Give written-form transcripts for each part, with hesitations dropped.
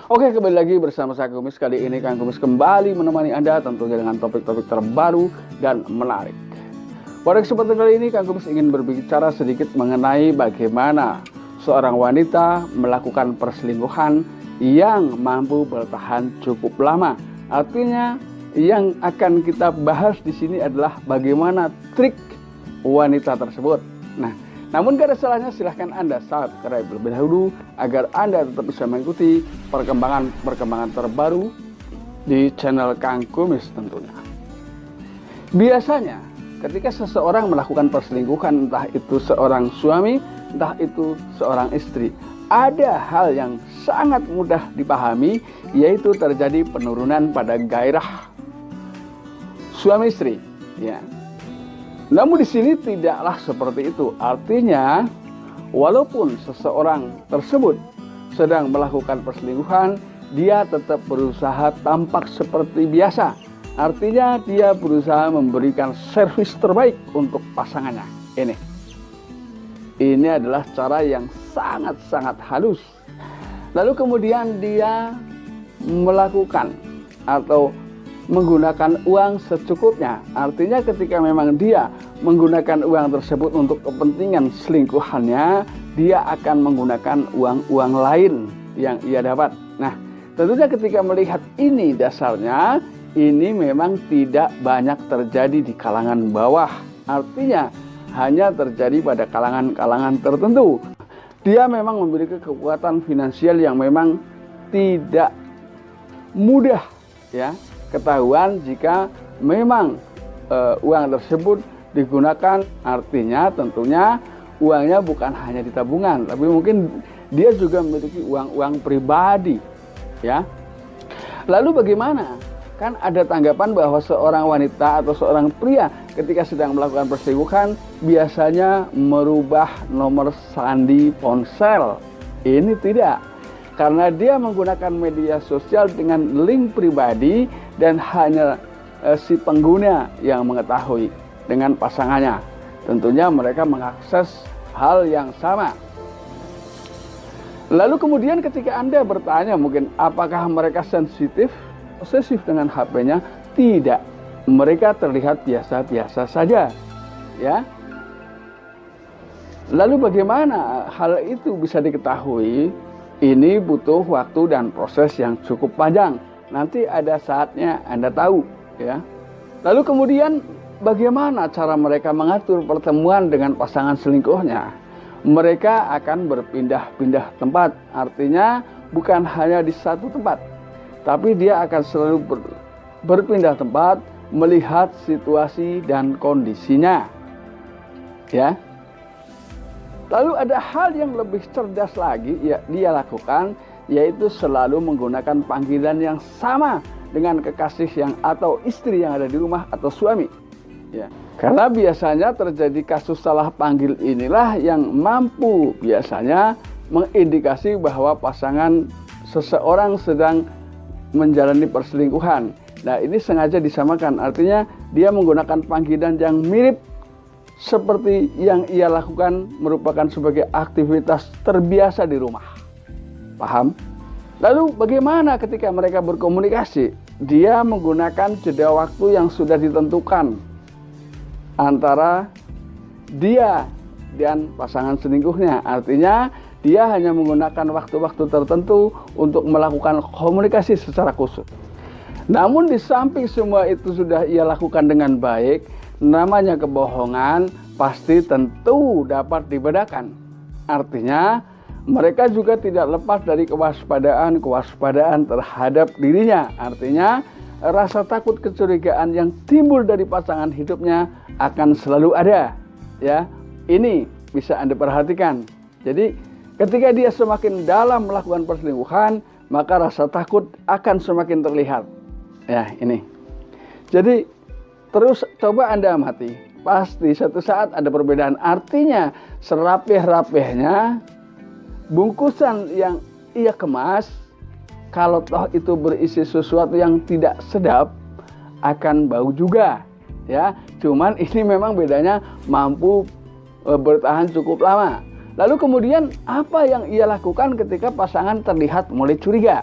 Oke, kembali lagi bersama saya Kumis. Kali ini Kang Kumis kembali menemani Anda tentunya dengan topik-topik terbaru dan menarik. Pada kesempatan kali ini Kang Kumis ingin berbicara sedikit mengenai bagaimana seorang wanita melakukan perselingkuhan yang mampu bertahan cukup lama. Artinya yang akan kita bahas di sini adalah bagaimana trik wanita tersebut. Namun gak ada salahnya silahkan Anda subscribe terlebih dahulu agar Anda tetap bisa mengikuti perkembangan terbaru di channel Kang Kumis tentunya. Biasanya ketika seseorang melakukan perselingkuhan, entah itu seorang suami, entah itu seorang istri, ada hal yang sangat mudah dipahami, yaitu terjadi penurunan pada gairah suami istri, ya. Namun di sini tidaklah seperti itu. Artinya, walaupun seseorang tersebut sedang melakukan perselingkuhan, dia tetap berusaha tampak seperti biasa. Artinya dia berusaha memberikan servis terbaik untuk pasangannya. Ini adalah cara yang sangat-sangat halus. Lalu kemudian dia melakukan atau menggunakan uang secukupnya. Artinya ketika memang dia menggunakan uang tersebut untuk kepentingan selingkuhannya, dia akan menggunakan uang-uang lain yang ia dapat. Nah, tentunya ketika melihat ini dasarnya, ini memang tidak banyak terjadi di kalangan bawah. Artinya hanya terjadi pada kalangan-kalangan tertentu. Dia memang memiliki kekuatan finansial yang memang tidak mudah, ya, ketahuan jika memang uang tersebut digunakan. Artinya tentunya uangnya bukan hanya di tabungan, tapi mungkin dia juga memiliki uang-uang pribadi, ya. Lalu bagaimana? Kan ada tanggapan bahwa seorang wanita atau seorang pria ketika sedang melakukan perselingkuhan biasanya merubah nomor sandi ponsel. Ini tidak. Karena dia menggunakan media sosial dengan link pribadi dan hanya si pengguna yang mengetahui dengan pasangannya. Tentunya mereka mengakses hal yang sama. Lalu kemudian ketika Anda bertanya mungkin apakah mereka sensitif, posesif dengan HP-nya? Tidak. Mereka terlihat biasa-biasa saja, ya. Lalu bagaimana hal itu bisa diketahui? Ini butuh waktu dan proses yang cukup panjang. Nanti ada saatnya Anda tahu, ya. Lalu kemudian bagaimana cara mereka mengatur pertemuan dengan pasangan selingkuhnya? Mereka akan berpindah-pindah tempat. Artinya bukan hanya di satu tempat, tapi dia akan selalu berpindah tempat melihat situasi dan kondisinya, ya. Lalu ada hal yang lebih cerdas lagi ya dia lakukan, yaitu selalu menggunakan panggilan yang sama dengan kekasih yang atau istri yang ada di rumah atau suami, ya. Karena biasanya terjadi kasus salah panggil inilah yang mampu biasanya mengindikasi bahwa pasangan seseorang sedang menjalani perselingkuhan. Nah, ini sengaja disamakan, artinya dia menggunakan panggilan yang mirip seperti yang ia lakukan merupakan sebagai aktivitas terbiasa di rumah. Paham? Lalu bagaimana ketika mereka berkomunikasi? Dia menggunakan jeda waktu yang sudah ditentukan antara dia dan pasangan selingkuhnya. Artinya dia hanya menggunakan waktu-waktu tertentu untuk melakukan komunikasi secara khusus. Namun di samping semua itu sudah ia lakukan dengan baik, namanya kebohongan pasti tentu dapat dibedakan. Artinya mereka juga tidak lepas dari kewaspadaan terhadap dirinya. Artinya rasa takut kecurigaan yang timbul dari pasangan hidupnya akan selalu ada, ya. Ini bisa Anda perhatikan. Jadi ketika dia semakin dalam melakukan perselingkuhan, maka rasa takut akan semakin terlihat. Ya, ini. Jadi terus coba Anda amati, pasti suatu saat ada perbedaan. Artinya serapih-rapihnya bungkusan yang ia kemas, kalau toh itu berisi sesuatu yang tidak sedap, akan bau juga, ya. Cuman ini memang bedanya mampu bertahan cukup lama. Lalu kemudian apa yang ia lakukan ketika pasangan terlihat mulai curiga?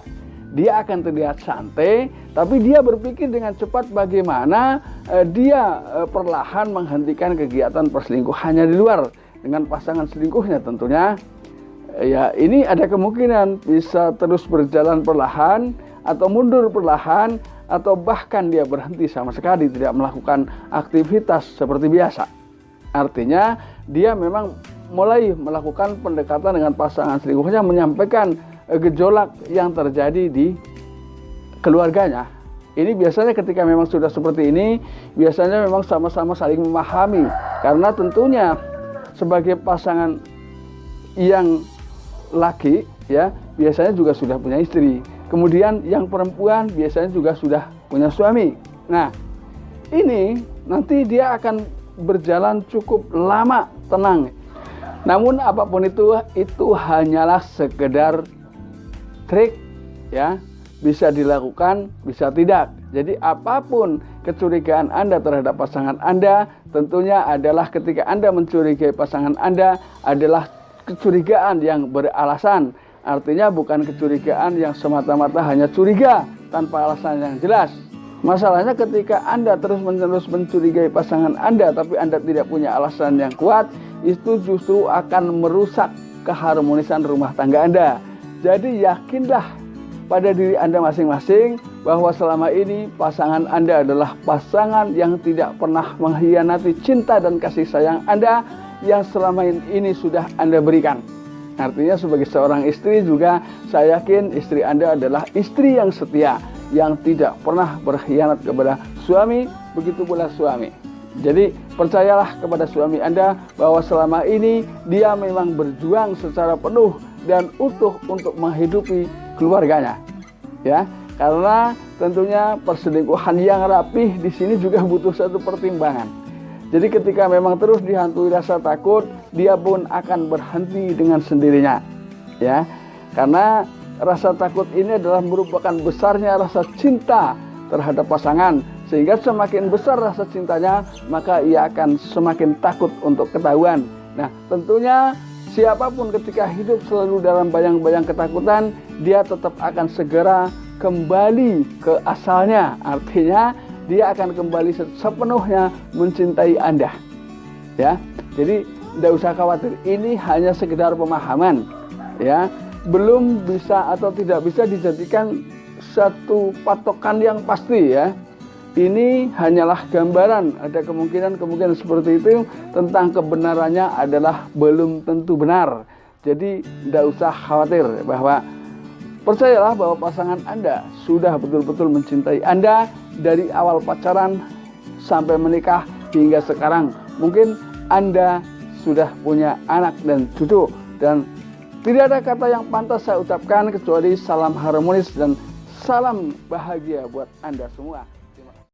dia akan terlihat santai, tapi dia berpikir dengan cepat bagaimana dia perlahan menghentikan kegiatan perselingkuhannya di luar dengan pasangan selingkuhnya tentunya. Ya, ini ada kemungkinan bisa terus berjalan perlahan atau mundur perlahan, atau bahkan dia berhenti sama sekali tidak melakukan aktivitas seperti biasa. Artinya dia memang mulai melakukan pendekatan dengan pasangan selingkuhnya, menyampaikan gejolak yang terjadi di keluarganya. Ini biasanya ketika memang sudah seperti ini, biasanya memang sama-sama saling memahami, karena tentunya sebagai pasangan yang laki ya biasanya juga sudah punya istri. Kemudian yang perempuan biasanya juga sudah punya suami. Nah, ini nanti dia akan berjalan cukup lama tenang. Namun apapun itu hanyalah sekedar trik ya. Bisa dilakukan, bisa tidak. Jadi apapun kecurigaan Anda terhadap pasangan Anda, tentunya adalah ketika Anda mencurigai pasangan Anda adalah kecurigaan yang beralasan. Artinya bukan kecurigaan yang semata-mata hanya curiga tanpa alasan yang jelas. Masalahnya ketika Anda terus-menerus mencurigai pasangan Anda tapi Anda tidak punya alasan yang kuat, itu justru akan merusak keharmonisan rumah tangga Anda. Jadi yakinlah pada diri Anda masing-masing bahwa selama ini pasangan Anda adalah pasangan yang tidak pernah mengkhianati cinta dan kasih sayang Anda yang selama ini sudah Anda berikan. Artinya sebagai seorang istri juga saya yakin istri Anda adalah istri yang setia, yang tidak pernah berkhianat kepada suami, begitu pula suami. Jadi percayalah kepada suami Anda bahwa selama ini dia memang berjuang secara penuh dan utuh untuk menghidupi keluarganya. Ya, karena tentunya perselingkuhan yang rapih di sini juga butuh satu pertimbangan. Jadi ketika memang terus dihantui rasa takut, dia pun akan berhenti dengan sendirinya. Ya, karena rasa takut ini adalah merupakan besarnya rasa cinta terhadap pasangan. Sehingga semakin besar rasa cintanya, maka ia akan semakin takut untuk ketahuan. Nah, tentunya siapapun ketika hidup selalu dalam bayang-bayang ketakutan, dia tetap akan segera kembali ke asalnya. Artinya dia akan kembali sepenuhnya mencintai Anda. Ya, jadi tidak usah khawatir. Ini hanya sekedar pemahaman. Ya, belum bisa atau tidak bisa dijadikan satu patokan yang pasti ya. Ini hanyalah gambaran. Ada kemungkinan seperti itu, tentang kebenarannya adalah belum tentu benar. Jadi tidak usah khawatir bahwa percayalah bahwa pasangan Anda sudah betul-betul mencintai Anda dari awal pacaran sampai menikah hingga sekarang. Mungkin Anda sudah punya anak dan cucu, dan tidak ada kata yang pantas saya ucapkan kecuali salam harmonis dan salam bahagia buat Anda semua.